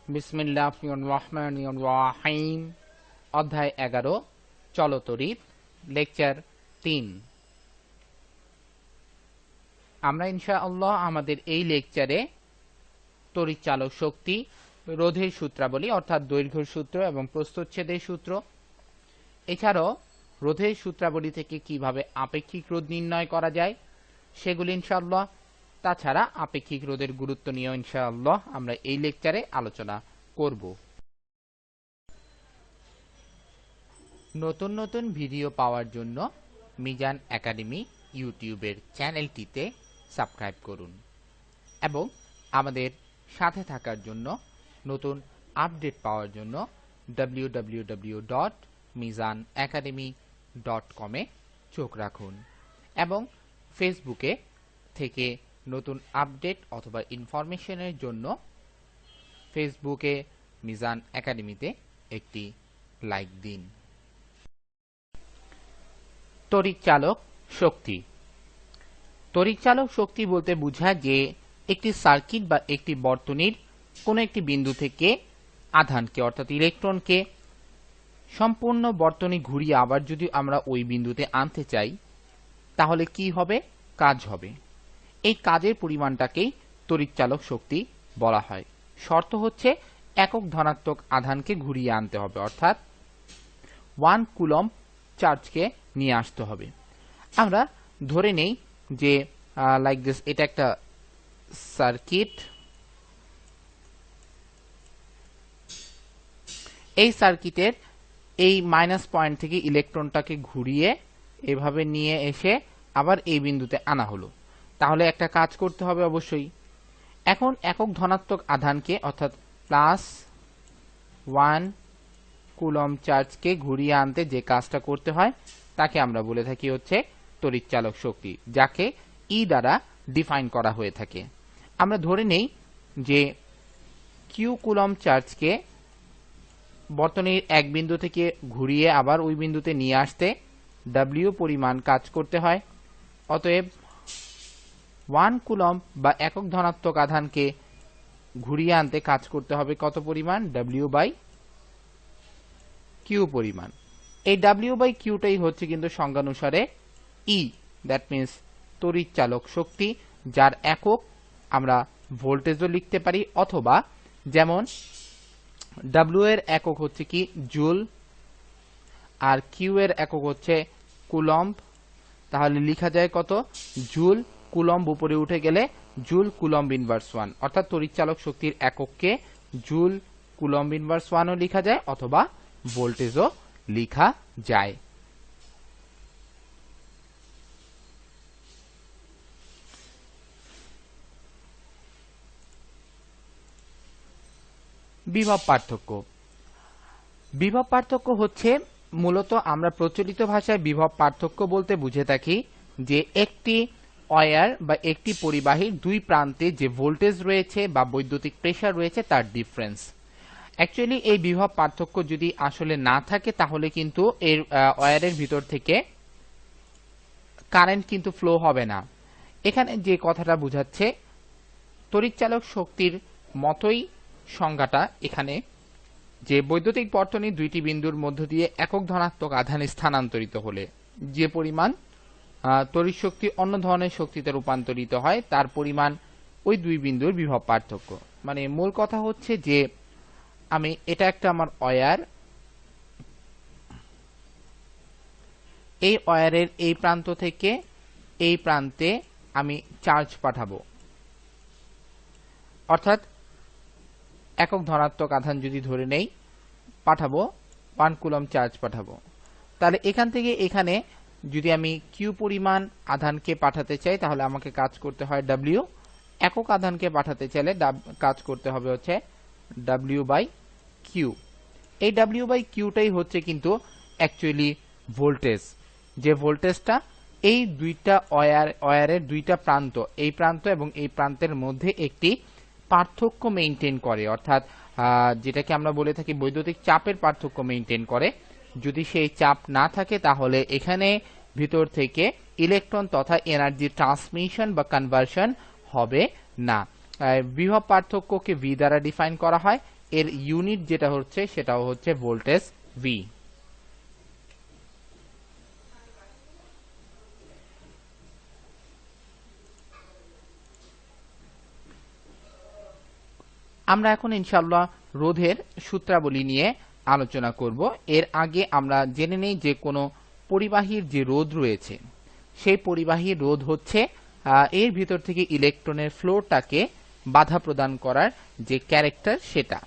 বিসমিল্লাহির রহমানির রহিম। অধ্যায় 11 চলতরিৎ, লেকচার 3। আমরা ইনশাআল্লাহ আমাদের এই লেকচারে তড়িৎচালক শক্তি, রোধের সূত্রাবলী অর্থাৎ দৈর্ঘ্যের সূত্র এবং প্রস্থচ্ছেদের সূত্র, এছাড়াও রোধের সূত্রাবলী থেকে কিভাবে আপেক্ষিক রোধ নির্ণয় করা যায় সেগুলি ইনশাআল্লাহ, তাছাড়া আপেক্ষিক রোধের গুরুত্ব নিয়ে ইনশাআল্লাহ আমরা এই লেকচারে আলোচনা করব। নতুন নতুন ভিডিও পাওয়ার জন্য মিজান একাডেমি ইউটিউবের চ্যানেলটিতে সাবস্ক্রাইব করুন এবং আমাদের সাথে থাকার জন্য, নতুন আপডেট পাওয়ার জন্য www.mizanacademy.com এ চোখ রাখুন এবং ফেসবুকে থেকে নতুন আপডেট অথবা ইনফরমেশনের জন্য ফেসবুকে মিজান একাডেমিতে একটি লাইক দিন। তড়িৎচালক শক্তি। তড়িৎচালক শক্তি বলতে বোঝায় যে একটি সার্কিট বা একটি বর্তনীর কোনো একটি বিন্দু থেকে আধানকে অর্থাৎ ইলেকট্রনকে সম্পূর্ণ বর্তনী ঘুরিয়ে আবার যদি আমরা ওই বিন্দুতে আনতে চাই তাহলে কি হবে? কাজ হবে। এই কাজের পরিমাণটাকেই তড়িৎচালক শক্তি বলা হয়। শর্ত হচ্ছে একক ধনাত্মক আধানকে ঘুরিয়ে আনতে হবে, অর্থাৎ 1 কুলম্ব চার্জকে নিয়ে আসতে হবে। আমরা ধরে নেই যে লাইক দিস, এটা একটা সার্কিট। এই সার্কিটের এই মাইনাস পয়েন্ট থেকে ইলেকট্রনটাকে ঘুরিয়ে এভাবে নিয়ে এসে আবার এই বিন্দুতে আনা হলো, তাহলে একটা কাজ করতে হবে অবশ্যই। এখন একক ধনাত্মক আধানকে অর্থাৎ +1 কুলম্ব চার্জকে ঘুরিয়ে আনতে যে কাজটা করতে হয় তাকে আমরা বলে থাকি হচ্ছে তড়িৎচালক শক্তি, যাকে ই দ্বারা ডিফাইন করা হয়ে থাকে। আমরা ধরে নেই যে কিউ কুলম্ব চার্জকে বর্তনীর এক বিন্দু থেকে ঘুরিয়ে আবার ওই বিন্দুতে নিয়ে আসতে ডব্লিউ পরিমাণ কাজ করতে হয়। অতএব 1 কুলম্ব বা একক ধনাত্মক আধানকে ঘুরিয়ে আনতে কাজ করতে হবে কত পরিমাণ? W/Q পরিমাণ। এই W/Qটাই হচ্ছে কিন্তু সংজ্ঞানুসারে E, দ্যাট মিন্স তড়িৎচালক শক্তি, যার একক আমরা ভোল্টেজও লিখতে পারি, অথবা যেমন W এর একক হচ্ছে কি জুল আর Q এর একক হচ্ছে কুলম্ব, তাহলে লেখা যায় কত? জুল কুলম্ব উপরে উঠে গেলে জুল কুলম্ব ইনভার্স 1, অর্থাৎ তড়িৎচালক শক্তির এককে জুল কুলম্ব ইনভার্স 1ও লেখা যায় অথবা ভোল্টেজও লেখা যায়। বিভব পার্থক্য। বিভব পার্থক্য হচ্ছে মূলত আমরা প্রচলিত ভাষায় বিভব পার্থক্য বলতে বুঝে থাকি যে একটি ওয়্যার বা একটি পরিবাহীর দুই প্রান্তে যে ভোল্টেজ রয়েছে বা বৈদ্যুতিক প্রেসার রয়েছে তার ডিফারেন্স। অ্যাকচুয়ালি এই বিভব পার্থক্য যদি আসলে না থাকে তাহলে কিন্তু এর ওয়্যারের ভিতর থেকে কারেন্ট কিন্তু ফ্লো হবে না। এখানে যে কথাটা বোঝাচ্ছে তড়িৎচালক শক্তির মতোই সংজ্ঞাটা এখানে, যে বৈদ্যুতিক বর্তনীর দুইটি বিন্দুর মধ্য দিয়ে একক ধনাত্মক আধান স্থানান্তরিত হলে যে পরিমাণ তড়িৎ শক্তি অন্য ধরনের শক্তিতে রূপান্তরিত হয় তার পরিমাণ ওই দুই বিন্দুর বিভব পার্থক্য। মানে মূল কথা হচ্ছে যে আমি এটা একটা আমার ওয়্যার, এই ওয়্যারের এই প্রান্ত থেকে এই প্রান্তে আমি চার্জ পাঠাবো, অর্থাৎ একক ধনাত্মক আধান যদি ধরে নেই পাঠাবো 1 কুলম্ব চার্জ পাঠাবো, তাহলে এখান থেকে এখানে যদি আমি কিউ পরিমাণ আধানকে পাঠাতে চাই তাহলে আমাকে কাজ করতে হয় ডব্লিউ। একক আধানকে পাঠাতে চাইলে কাজ করতে হবে হচ্ছে W/Q। এই W/Qটাই হচ্ছে কিন্তু অ্যাকচুয়ালি ভোল্টেজ, যে ভোল্টেজটা এই দুইটা ওয়্যারের দুইটা প্রান্ত, এই প্রান্ত এবং এই প্রান্তের মধ্যে একটি পার্থক্য মেইনটেইন করে, অর্থাৎ যেটাকে আমরা বলে থাকি বৈদ্যুতিক চাপের পার্থক্য মেইনটেইন করে। যদি সেই চাপ না থাকে তাহলে এখানে ভিতর থেকে ইলেকট্রন তথা এনার্জি ট্রান্সমিশন বা কনভার্সন হবে না। বিভব পার্থক্যকে ভি দ্বারা ডিফাইন করা হয় এর ইউনিট যেটা হচ্ছে সেটাও হচ্ছে ভোল্টেজ ভি। আমরা এখন ইনশাআল্লাহ রোধের সূত্রাবলী নিয়ে আলোচনা করব। এর আগে আমরা জেনে নেই যে কোনো পরিবাহীর যে রোধ রয়েছে সেই পরিবাহীর রোধ হচ্ছে এর ভিতর থেকে ইলেকট্রনের ফ্লোটাকে বাধা প্রদান করার যে ক্যারেক্টার সেটা।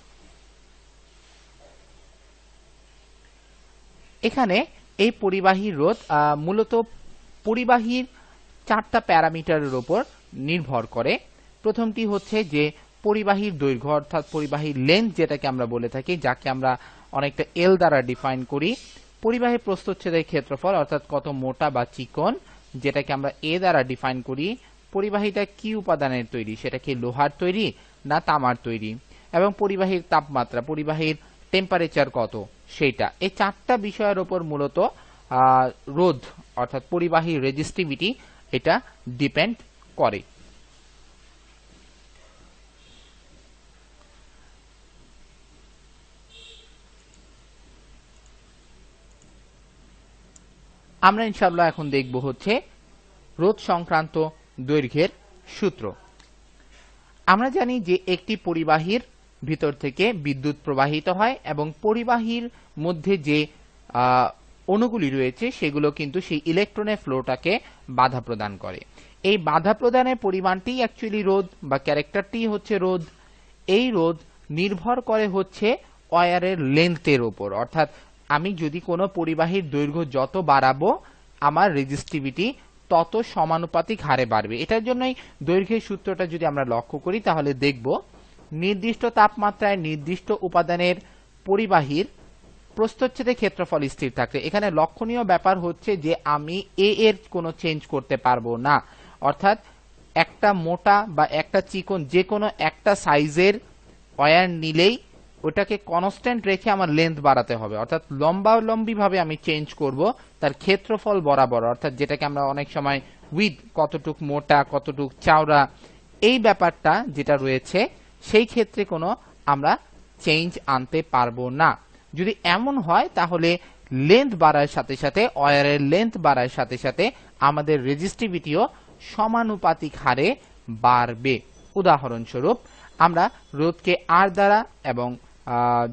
এখানে এই পরিবাহীর রোধ মূলত পরিবাহীর 4টা প্যারামিটারের উপর নির্ভর করে। প্রথমটি হচ্ছে যে পরিবাহীর দৈর্ঘ্য অর্থাৎ পরিবাহীর লেন্থ যেটাকে আমরা বলে থাকি, যাকে আমরা অনেকটা এল দ্বারা ডিফাইন করি। পরিবাহীর প্রস্থচ্ছেদের ক্ষেত্রফল অর্থাৎ কত মোটা বা চিকন, যেটাকে আমরা এ দ্বারা ডিফাইন করি। পরিবাহীটা কি উপাদানের তৈরি, সেটা কি লোহার তৈরি না তামার তৈরি, এবং পরিবাহীর তাপমাত্রা, পরিবাহীর টেম্পারেচার কত সেইটা। এই 4টা বিষয়ের উপর মূলত রোধ অর্থাৎ পরিবাহীর রেজিস্টিভিটি এটা ডিপেন্ড করে। আমরা ইনশাআল্লাহ এখন দেখব হচ্ছে রোধ সংক্রান্ত দৈর্ঘ্যের সূত্র। আমরা জানি যে একটি পরিবাহীর ভিতর থেকে বিদ্যুৎ প্রবাহিত হয় এবং পরিবাহীর মধ্যে যে অণুগুলি রয়েছে সেগুলো কিন্তু সেই ইলেকট্রনের ফ্লোটাকে বাধা প্রদান করে। এই বাধা প্রদানের পরিমাণটি অ্যাকচুয়ালি রোধ বা ক্যারেক্টারটি হচ্ছে রোধ। এই রোধ নির্ভর করে হচ্ছে ওয়্যারের লেন্থের উপর, অর্থাৎ আমি যদি কোনো পরিবাহীর দৈর্ঘ্য যত বাড়াবো আমার রেজিস্টিভিটি তত সমানুপাতিক হারে বাড়বে। এটার জন্যই দৈর্ঘ্যের সূত্রটা যদি আমরা লক্ষ্য করি তাহলে দেখব নির্দিষ্ট তাপমাত্রায় নির্দিষ্ট উপাদানের পরিবাহীর প্রস্থচ্ছেদের ক্ষেত্রফল স্থির থাকলে, এখানে লক্ষণীয় ব্যাপার হচ্ছে যে আমি এ এর কোনো চেঞ্জ করতে পারবো না। অর্থাৎ একটা মোটা বা একটা চিকন যে কোনো একটা সাইজের ওয়্যার নিলেই ওটাকে কনস্ট্যান্ট রেখে আমার লেন্থ বাড়াতে হবে, অর্থাৎ লম্বালম্বি ভাবে আমি চেঞ্জ করব তার ক্ষেত্রফল বরাবর, অর্থাৎ যেটাকে আমরা অনেক সময় উইথ কতটুক মোটা কতটুক চওড়া এই ব্যাপারটা যেটা রয়েছে সেই ক্ষেত্রে কোনো আমরা চেঞ্জ আনতে পারবো না। যদি এমন হয় তাহলে লেন্থ বাড়ার সাথে সাথে ওয়্যারের লেন্থ বাড়ার সাথে সাথে আমাদের রেজিস্টিভিটিও সমানুপাতিক হারে বাড়বে। উদাহরণস্বরূপ আমরা রোধকে আর দ্বারা এবং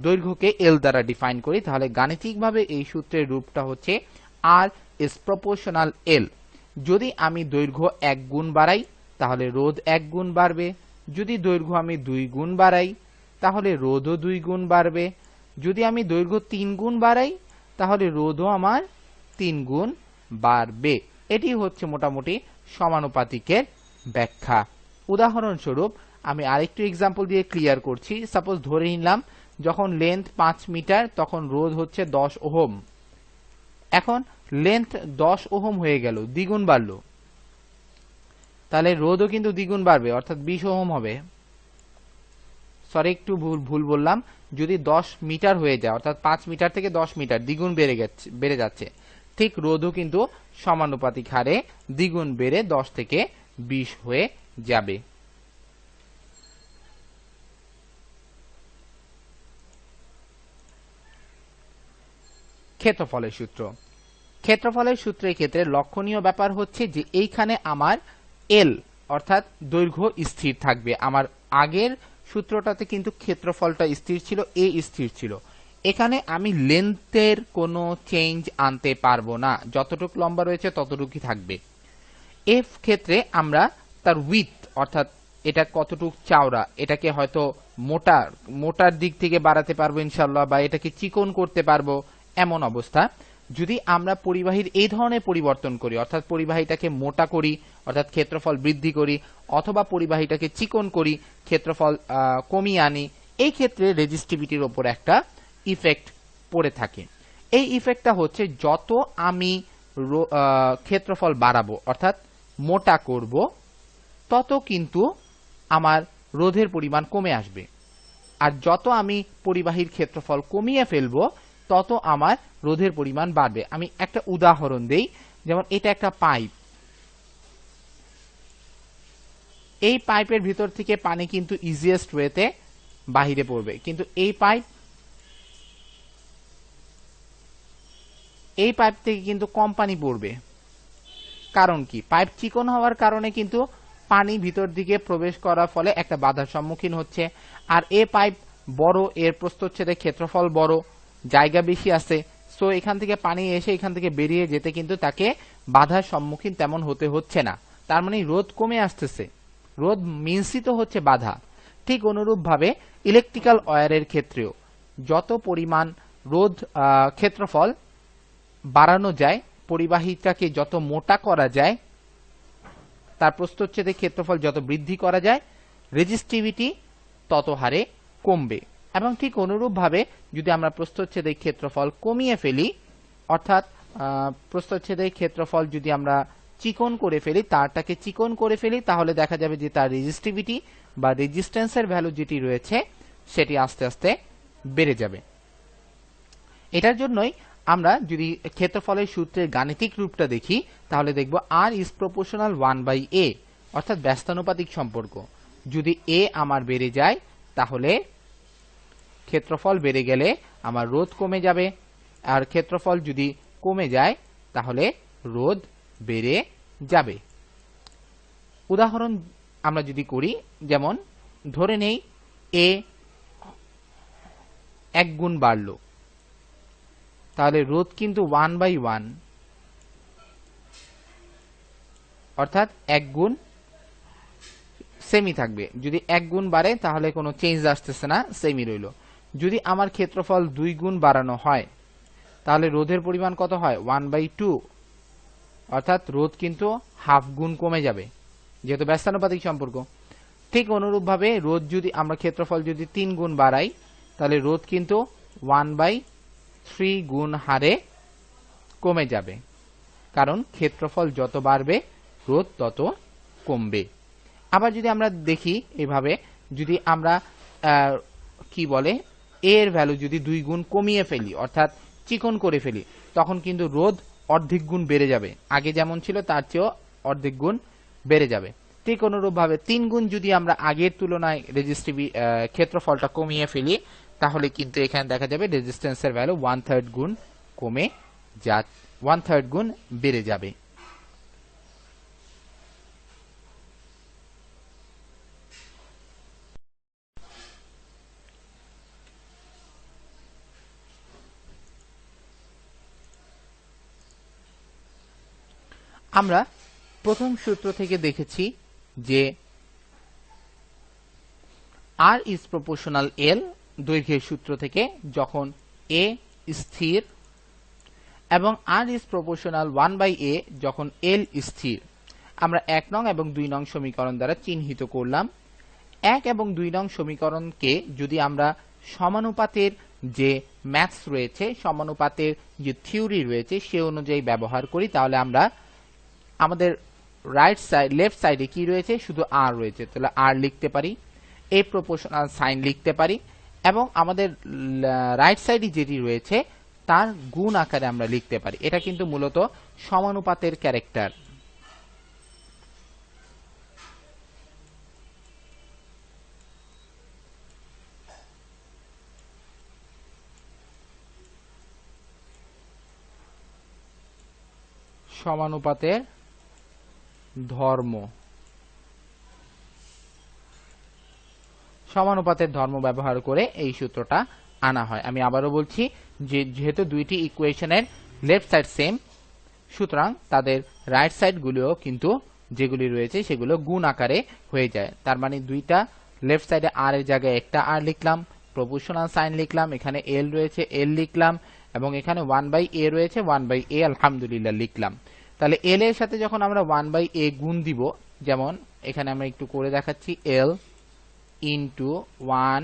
দৈর্ঘ্যকে এল দ্বারা ডিফাইন করি, তাহলে গাণিতিকভাবে এই সূত্রের রূপটা হচ্ছে আর ইজ প্রপোর্শনাল এল। যদি আমি দৈর্ঘ্য 1 গুণ বাড়াই তাহলে রোধ 1 গুণ বাড়বে, যদি দৈর্ঘ্য আমি 2 গুণ বাড়াই তাহলে রোধও 2 গুণ বাড়বে, যদি আমি দৈর্ঘ্য 3 গুণ বাড়াই তাহলে রোধও আমার 3 গুণ বাড়বে। এটি হচ্ছে মোটামুটি সমানুপাতিকের ব্যাখ্যা। উদাহরণস্বরূপ আমি আরেকটু এক্সাম্পল দিয়ে ক্লিয়ার করছি। সাপোজ ধরে নিলাম যখন লেন্থ 5 মিটার তখন রোধ হচ্ছে 10 ওহম। এখন লেন্থ 10 ওহম হয়ে গেল, দ্বিগুণ বাড়লো, তাহলে রোধও কিন্তু দ্বিগুণ বাড়বে অর্থাৎ 20 ওহম হবে। সরি একটু ভুল বললাম, যদি 10 মিটার হয়ে যায় অর্থাৎ 5 মিটার থেকে 10 মিটার দ্বিগুণ বেড়ে যাচ্ছে, ঠিক রোধও কিন্তু সমানুপাতিক হারে দ্বিগুণ বেড়ে 10 থেকে 20 হয়ে যাবে। ক্ষেত্রফলের সূত্র। ক্ষেত্রফলের সূত্রের ক্ষেত্রে লক্ষণীয় ব্যাপার হচ্ছে যে এইখানে আমার এল অর্থাৎ দৈর্ঘ্য স্থির থাকবে। আমার আগের সূত্রটাতে কিন্তু ক্ষেত্রফলটা স্থির ছিল, এ স্থির ছিল। এখানে আমি লেন্থের কোনো চেঞ্জ আনতে পারবো না, যতটুকু লম্বা রয়েছে ততটুকুই থাকবে। এফ ক্ষেত্রে আমরা তার উইথ অর্থাৎ এটা কতটুকু চওড়া এটাকে হয়তো মোটার দিক থেকে বাড়াতে পারবো ইনশাআল্লাহ, বা এটাকে চিকন করতে পারবো এমন অবস্থা। যদি আমরা পরিবাহীর এই ধরনের পরিবর্তন করি অর্থাৎ পরিবাহীটাকে মোটা করি অর্থাৎ ক্ষেত্রফল বৃদ্ধি করি, অথবা পরিবাহীটাকে চিকন করি ক্ষেত্রফল কমিয়ে আনি, এই ক্ষেত্রে রেজিস্টিভিটির উপর একটা ইফেক্ট পড়ে থাকে। এই ইফেক্টটা হচ্ছে যত আমি ক্ষেত্রফল বাড়াবো অর্থাৎ মোটা করব তত কিন্তু আমার রোধের পরিমাণ কমে আসবে, আর যত আমি পরিবাহীর ক্ষেত্রফল কমিয়ে ফেলবো তত আমার রোধের পরিমাণ বাড়বে। আমি একটা উদাহরণ দেই, যেমন এটা একটা পাইপ, এই পাইপের ভিতর থেকে পানি কিন্তু ইজিয়েস্ট ওয়েতে বাহিরে পড়বে, কিন্তু এই পাইপ থেকে কিন্তু কম পানি পড়বে। কারণ কি? পাইপ চিকন হওয়ার কারণে কিন্তু পানি ভিতর দিকে প্রবেশ করার ফলে একটা বাধার সম্মুখীন হচ্ছে। আর এই পাইপ বড়, এর প্রস্থচ্ছেদের ক্ষেত্রফল বড়, জায়গা বেশি আছে, সো এখান থেকে পানি এসে এখান থেকে বেরিয়ে যেতে কিন্তু তাকে বাধার সম্মুখীন তেমন হতে হচ্ছে না। তার মানে রোধ কমে আসতেছে, রোধ মিশ্রিত হচ্ছে বাধা। ঠিক অনুরূপভাবে ইলেকট্রিক্যাল ওয়্যারের ক্ষেত্রেও যত পরিমাণ রোধ ক্ষেত্রফল বাড়ানো যায়, পরিবাহীটাকে যত মোটা করা যায়, তার প্রস্থচ্ছেদের ক্ষেত্রফল যত বৃদ্ধি করা যায়, রেজিস্টিভিটি তত হারে কমবে। এবং ঠিক অনুরূপভাবে যদি আমরা প্রস্থচ্ছেদের ক্ষেত্রফল কমিয়ে ফেলি, অর্থাৎ প্রস্থচ্ছেদের ক্ষেত্রফল যদি আমরা চিকন করে ফেলি, তারটাকে চিকন করে ফেলি, তাহলে দেখা যাবে যে তার রেজিস্টিভিটি বা রেজিস্ট্যান্সের ভ্যালু যেটি রয়েছে সেটি আস্তে আস্তে বেড়ে যাবে। এটার জন্যই আমরা যদি ক্ষেত্রফলের সূত্রের গাণিতিক রূপটা দেখি, তাহলে দেখব আর ইজ প্রপোর্শনাল 1/a, অর্থাৎ ব্যস্তানুপাতিক সম্পর্ক। যদি a আমার বেড়ে যায়, তাহলে ক্ষেত্রফল বেড়ে গেলে আমার রোধ কমে যাবে, আর ক্ষেত্রফল যদি কমে যায় তাহলে রোধ বেড়ে যাবে। উদাহরণ আমরা যদি করি, যেমন ধরে নেই a 1 গুণ বাড়লো, তাহলে রোধ কিন্তু 1/1, অর্থাৎ 1 গুণ সেমি থাকবে। যদি 1 গুণ বাড়ে তাহলে কোনো চেঞ্জ আসতেছে না, সেমি রইল। যদি আমার ক্ষেত্রফল 2 গুণ বাড়ানো হয়, তাহলে রোধের পরিমাণ কত হয়? 1/2, অর্থাৎ রোধ কিন্তু হাফ গুণ কমে যাবে, যেহেতু ব্যস্তানুপাতিক সম্পর্ক। ঠিক অনুরূপভাবে রোধ যদি আমরা ক্ষেত্রফল যদি 3 গুণ বাড়াই, তাহলে রোধ কিন্তু 1/3 গুণ হারে কমে যাবে, কারণ ক্ষেত্রফল যত বাড়বে রোধ তত কমবে। আবার যদি আমরা দেখি এভাবে, যদি আমরা কি বলে a এর ভ্যালু যদি 2 গুণ কমিয়ে ফেলি, অর্থাৎ চিকন করে ফেলি, তখন কিন্তু রোধ অর্ধেক গুণ বেড়ে যাবে, আগে যেমন ছিল তার চেয়েও অর্ধেক গুণ বেড়ে যাবে। ঠিক অনুরূপভাবে 3 গুণ যদি আমরা আগের তুলনায় ক্ষেত্রফলটা কমিয়ে ফেলি, তাহলে কিন্তু এখানে দেখা যাবে রেজিস্ট্যান্সের ভ্যালু 1/3 গুণ কমে 1/3 গুণ বেড়ে যাবে। আমরা প্রথম সূত্র থেকে দেখেছি যে R is proportional L, দৈর্ঘ্যের সূত্র থেকে, যখন a স্থির, এবং R is proportional 1/a যখন L স্থির। আমরা 1 নং এবং 2 নং সমীকরণ দ্বারা চিহ্নিত করলাম। 1 এবং 2 নং সমীকরণকে যদি আমরা সমানুপাতের যে ম্যাথস রয়েছে, সমানুপাতের যে থিওরি রয়েছে, সে অনুযায়ী ব্যবহার করি, তাহলে আমরা আমাদের লেফট সাইডে কি রয়েছে? শুধু আর রয়েছে, তাহলে আর লিখতে পারি, এ প্রপোর্শনাল সাইন লিখতে পারি, এবং আমাদের রাইট সাইডে যেটি রয়েছে তার গুণ আকারে আমরা লিখতে পারি। এটা কিন্তু মূলত সমানুপাতের ক্যারেক্টার। সমানুপাতের ধর্ম, সমানুপাতের ধর্ম ব্যবহার করে এই সূত্রটা আনা হয়। আমি আবারও বলছি যে যেহেতু দুইটি ইকুয়েশনের লেফট সাইড সেম, সুতরাং তাদের রাইট সাইড গুলিও কিন্তু যেগুলি রয়েছে সেগুলো গুণ আকারে হয়ে যায়। তার মানে দুইটা লেফট সাইডে আর এর জায়গায় একটা আর লিখলাম, প্রপোর্শনাল সাইন লিখলাম, এখানে এল রয়েছে এল লিখলাম, এবং এখানে 1/a রয়েছে 1/a আলহামদুলিল্লাহ লিখলাম। তাহলে এল এর সাথে যখন আমরা 1/a গুণ দিব, যেমন এখানে আমরা একটু করে দেখাচ্ছি, এল ইন্টু 1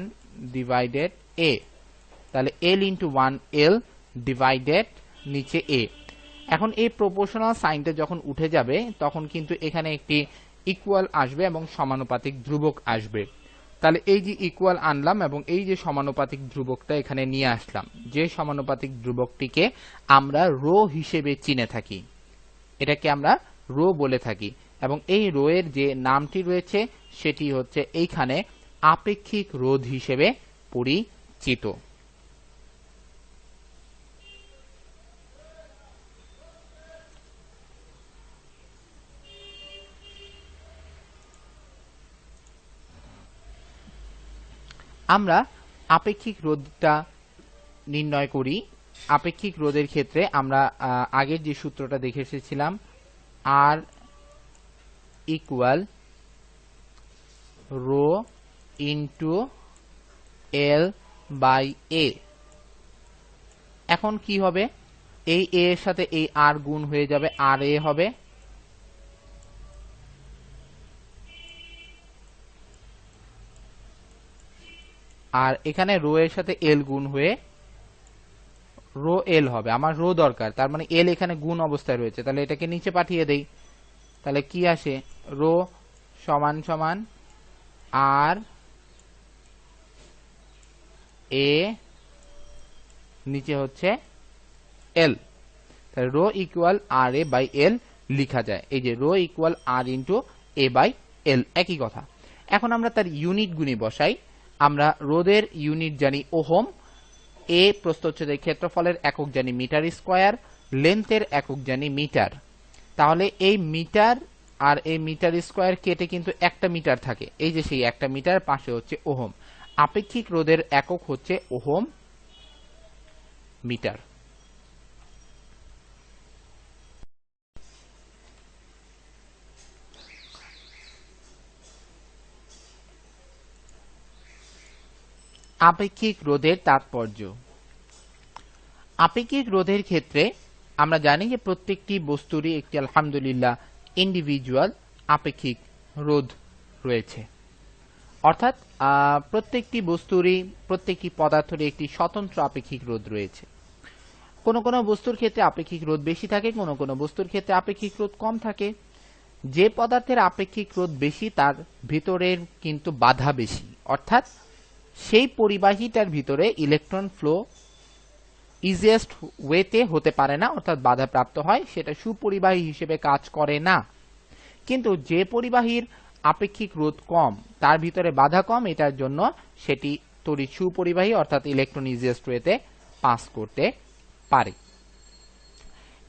ডিভাইডেড a, তাহলে এল ইন্টু 1 এল ডিভাইডেড নিচে a। এখন এই প্রপোর্শনাল সাইনটা যখন উঠে যাবে, তখন কিন্তু এখানে একটি ইকুয়াল আসবে এবং সমানুপাতিক ধ্রুবক আসবে। তাহলে এই যে ইকুয়াল আনলাম এবং এই যে সমানুপাতিক ধ্রুবকটা এখানে নিয়ে আসলাম, যে সমানুপাতিক ধ্রুবকটিকে আমরা রো হিসেবে চিনে থাকি, এটাকে আমরা রো বলে থাকি, এবং এই রো এর যে নামটি রয়েছে সেটি হচ্ছে এইখানে আপেক্ষিক রোধ হিসেবে পরিচিত। আমরা আপেক্ষিক রোধটা নির্ণয় করি। আপেক্ষিক রোধের ক্ষেত্রে আমরা আগের যে সূত্রটা দেখে এসেছিলাম, R equal rho into L by A. এখন কি হবে, এই এ এর সাথে এই আর গুণ হয়ে যাবে, আর এ হবে, আর এখানে রো এর সাথে এল গুণ হয়ে রো এল হবে। আমার রো দরকার, তার মানে এল এখানে গুণ অবস্থায় রয়েছে, তাহলে এটাকে নিচে পাঠিয়ে দেই। তাহলে কি আসে, রো সমান সমান আর এ নিচে হচ্ছে এল। তাহলে rho equal R A by L লিখা যায়। এই যে rho equal R into A by L, একই কথা। এখন আমরা তার ইউনিট গুণে বসাই। আমরা রোধের ইউনিট জানি ওহম, এ প্রস্থচ্ছেদের ক্ষেত্রফলের একক জানি মিটার স্কয়ার, লেন্থের একক জানি মিটার। তাহলে এই মিটার আর এই মিটার স্কয়ার কেটে কিন্তু একটা মিটার থাকে, এই যে সেই একটা মিটার, পাশে হচ্ছে ওহম। আপেক্ষিক রোধের একক হচ্ছে ওহম মিটার। আপেক্ষিক রোধের তাৎপর্য। আপেক্ষিক রোধের ক্ষেত্রে আমরা জানি যে প্রত্যেকটি বস্তুরই একটি আলহামদুলিল্লাহ ইন্ডিভিজুয়াল আপেক্ষিক রোধ রয়েছে, অর্থাৎ প্রত্যেকটি বস্তুরই, প্রত্যেকটি পদার্থের একটি স্বতন্ত্র আপেক্ষিক রোধ রয়েছে। কোনো কোনো বস্তুর ক্ষেত্রে আপেক্ষিক রোধ বেশি থাকে, কোনো কোনো বস্তুর ক্ষেত্রে আপেক্ষিক রোধ কম থাকে। যে পদার্থের আপেক্ষিক রোধ বেশি তার ভিতরের কিন্তু বাধা বেশি, অর্থাৎ সেই পরিবাহীটার ভিতরে ইলেকট্রন ফ্লো ইজিয়েস্ট ওয়েতে হতে পারে না, অর্থাৎ বাধাপ্রাপ্ত হয়, সেটা সুপরিবাহী হিসেবে কাজ করে না। কিন্তু যে পরিবাহীর আপেক্ষিক রোধ কম, তার ভিতরে বাধা কম, এটার জন্য সেটি তড়িৎ সুপরিবাহী, অর্থাৎ ইলেকট্রন ইজিয়েস্ট ওয়েতে পাস করতে পারে।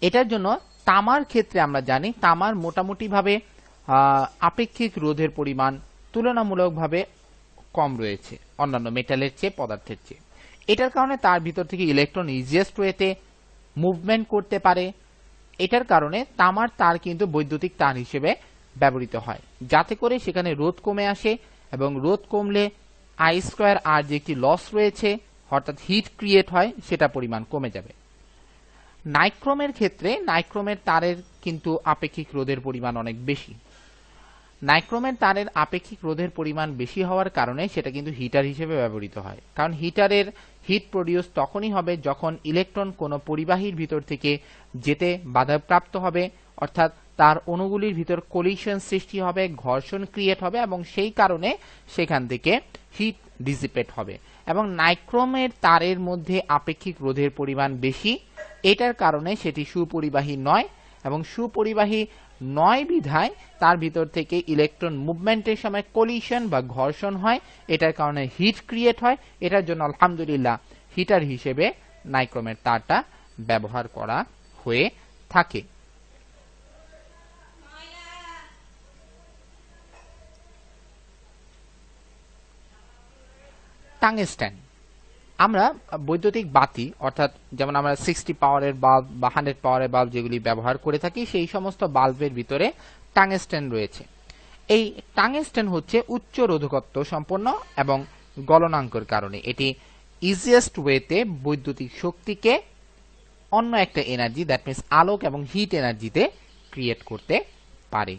এটার জন্য তামার ক্ষেত্রে আমরা জানি তামার মোটামুটি ভাবে আপেক্ষিক রোধের পরিমাণ তুলনামূলকভাবে কম রয়েছে অন্যান্য মেটালের চেয়ে, পদার্থের চেয়ে। এটার কারণে তার ভিতর থেকে ইলেকট্রন ইজিয়েস্ট ওয়েতে মুভমেন্ট করতে পারে। এটার কারণে তামার তার কিন্তু বৈদ্যুতিক তার হিসেবে ব্যবহৃত হয়, যাতে করে সেখানে রোধ কমে আসে, এবং রোধ কমলে আই স্কয়ার আর যে একটি লস রয়েছে, অর্থাৎ হিট ক্রিয়েট হয়, সেটা পরিমাণ কমে যাবে। নাইক্রোমের ক্ষেত্রে নাইক্রোমের তারের কিন্তু আপেক্ষিক রোধের পরিমাণ অনেক বেশি। নাইক্রোমের তারের আপেক্ষিক রোধের পরিমাণ বেশি হওয়ার কারণে সেটা কিন্তু হিটার হিসেবে ব্যবহৃত হয়, কারণ হিটারের হিট প্রডিউস তখনই হবে যখন ইলেকট্রন কোনো পরিবাহীর ভিতর থেকে যেতে বাধাপ্রাপ্ত হবে, অর্থাৎ তার অণুগুলির ভিতর কোলিশন সৃষ্টি হবে, ঘর্ষণ ক্রিয়েট হবে, এবং সেই কারণে সেখান থেকে হিট ডিসিপেট হবে। এবং নাইক্রোমের তারের মধ্যে আপেক্ষিক রোধের পরিমাণ বেশি, এটার কারণে সেটি সুপরিবাহী নয়, এবং সুপরিবাহী নয় বিধায় তার ভিতর থেকে ইলেকট্রন মুভমেন্টের সময় কোলিশন বা ঘর্ষণ হয়, এটার কারণে হিট ক্রিয়েট হয়। এটার জন্য আলহামদুলিল্লাহ হিটার হিসেবে নাইক্রোমের তারটা ব্যবহার করা হয়ে থাকে। টাংস্টেন, আমরা বৈদ্যুতিক বাতি, অর্থাৎ যেমন আমরা 60 পাওয়ারের বাল্ব বা 100 পাওয়ারের বাল্ব যেগুলি ব্যবহার করে থাকি, সেই সমস্ত বাল্বের ভিতরে টাংস্টেন রয়েছে। এই টাংস্টেন হচ্ছে উচ্চ রোধকত্ব সম্পন্ন, এবং গলনাঙ্কের কারণে এটি ইজিয়েস্ট ওয়েতে বৈদ্যুতিক শক্তিকে অন্য একটা এনার্জি, দ্যাট মিনস আলোক এবং হিট এনার্জিতে ক্রিয়েট করতে পারে।